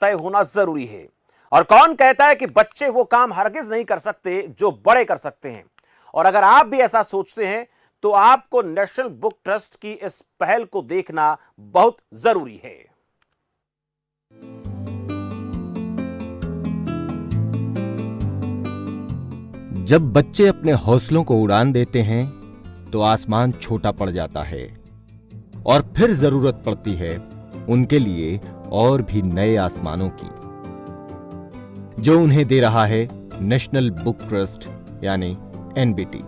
तय होना जरूरी है। और कौन कहता है कि बच्चे वो काम हरगिज नहीं कर सकते जो बड़े कर सकते हैं। और अगर आप भी ऐसा सोचते हैं तो आपको नेशनल बुक ट्रस्ट की इस पहल को देखना बहुत जरूरी है। जब बच्चे अपने हौसलों को उड़ान देते हैं तो आसमान छोटा पड़ जाता है और फिर जरूरत पड़ती है उनके लिए और भी नए आसमानों की, जो उन्हें दे रहा है नेशनल बुक ट्रस्ट यानी एनबीटी।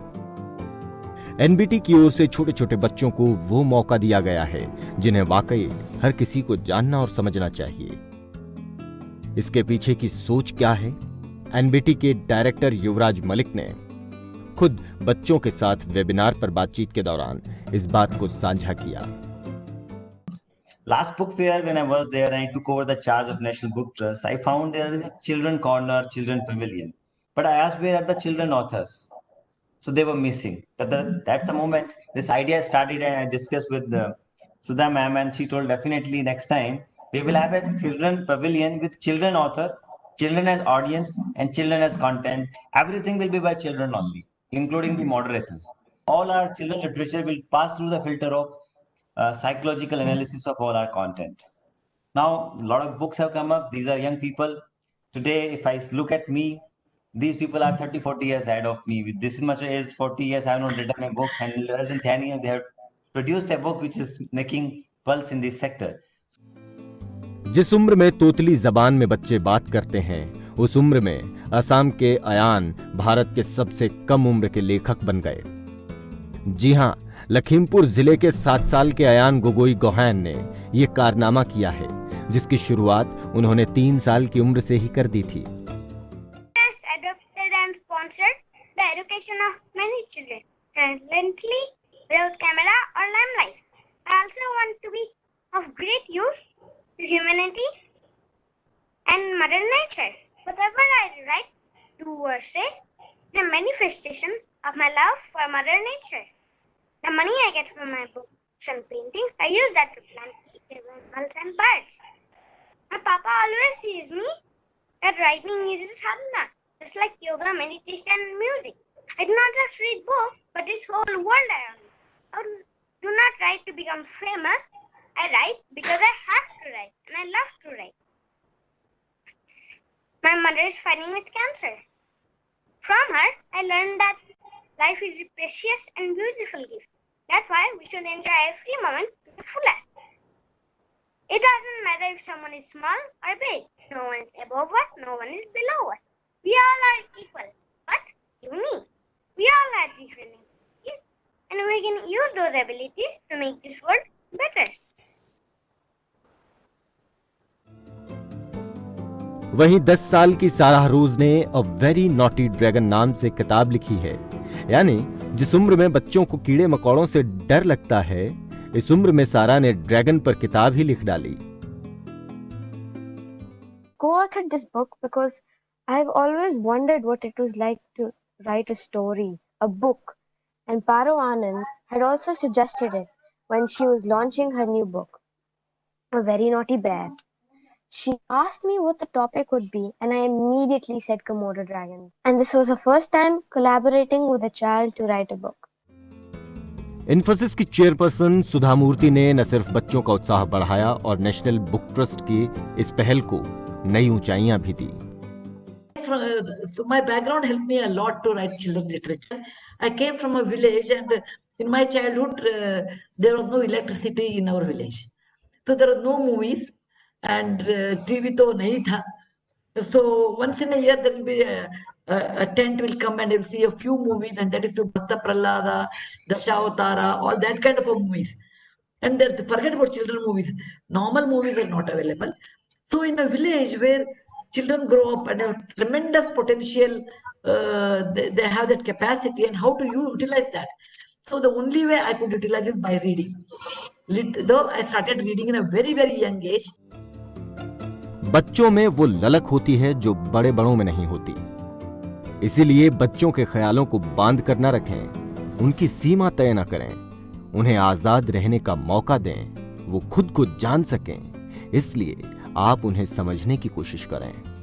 एनबीटी की ओर से छोटे छोटे बच्चों को वो मौका दिया गया है जिन्हें वाकई हर किसी को जानना और समझना चाहिए। इसके पीछे की सोच क्या है, एनबीटी के डायरेक्टर युवराज मलिक ने खुद बच्चों के साथ वेबिनार पर बातचीत के दौरान इस बात को साझा किया। Last book fair, when I was there and I took over the charge of National Book Trust, I found there is a children corner, children pavilion. But I asked where are the children authors? So they were missing. That's the moment this idea started, and I discussed with Sudha ma'am, and she told definitely next time we will have a children pavilion with children author, children as audience, and children as content. Everything will be by children only, including the moderator. All our children literature will pass through the filter of psychological analysis of all our content. Now, a lot of books have come up. These are young people. Today, if I look at me, these people are 30, 40 years ahead of me. With this much age, 40 years, I have not written a book. And in less than 10 years, they have produced a book which is making pulse in this sector. जिस उम्र में तोतली जबान में बच्चे बात करते हैं, उस उम्र में असम के अयान भारत के सबसे कम उम्र के लेखक बन गए। जी हां, लखीमपुर जिले के 7 साल के अयान गोगोई गोहान ने यह कारनामा किया है, जिसकी शुरुआत उन्होंने 3 साल की उम्र से ही कर दी थी। Adopted and sponsored the education of many children, silently, without camera or limelight. I also want to be of great use to humanity and Mother Nature. Whatever I write, do or say, is a manifestation of my love for Mother Nature. The money I get from my books and paintings, I use that to plant animals and birds. My papa always sees me that writing is his sadhana, just like yoga, meditation, and music. I do not just read books, but this whole world around me. I do not write to become famous. I write because I have to write, and I love to write. My mother is fighting with cancer. From her, I learned that life is a precious and beautiful gift. That's why we should enjoy every moment to the fullest. It doesn't matter if someone is small or big. No one is above us, no one is below us. We all are equal, but unique. We all have different abilities, and we can use those abilities to make this world better. वहीं 10 साल की सारा रोज ने a very naughty dragon नाम से किताब लिखी है। यानी जिस उम्र में बच्चों को कीड़े मकोड़ों से डर लगता है, इस उम्र में सारा ने ड्रैगन पर किताब ही लिख डाली। Co-authored this book because I've always wondered what it was like to write a story, a book, and Paro Anand had also suggested it when she was launching her new book, A Very Naughty Bear. She asked me what the topic would be, and I immediately said Komodo dragons. And this was her first time collaborating with a child to write a book. Infosys की chairperson सुधा मूर्ति ने न सिर्फ बच्चों का उत्साह बढ़ाया और national book trust की इस पहल को नई ऊंचाइयां भी दी। So my background helped me a lot to write children literature. I came from a village, and in my childhood, there was no electricity in our village. So there was no movies, and TV to nahi tha. So once in a year there will be a tent will come and you'll see a few movies, and that is to Bhakta Prahlada, Dashavatara, all that kind of movies. And forget about children movies. Normal movies are not available. So in a village where children grow up and have tremendous potential, they have that capacity, and how do you utilize that? So the only way I could utilize it by reading. Though I started reading in a very, very young age. बच्चों में वो ललक होती है जो बड़े बड़ों में नहीं होती। इसीलिए बच्चों के ख्यालों को बांध कर न रखें, उनकी सीमा तय न करें, उन्हें आजाद रहने का मौका दें, वो खुद को जान सकें। इसलिए आप उन्हें समझने की कोशिश करें।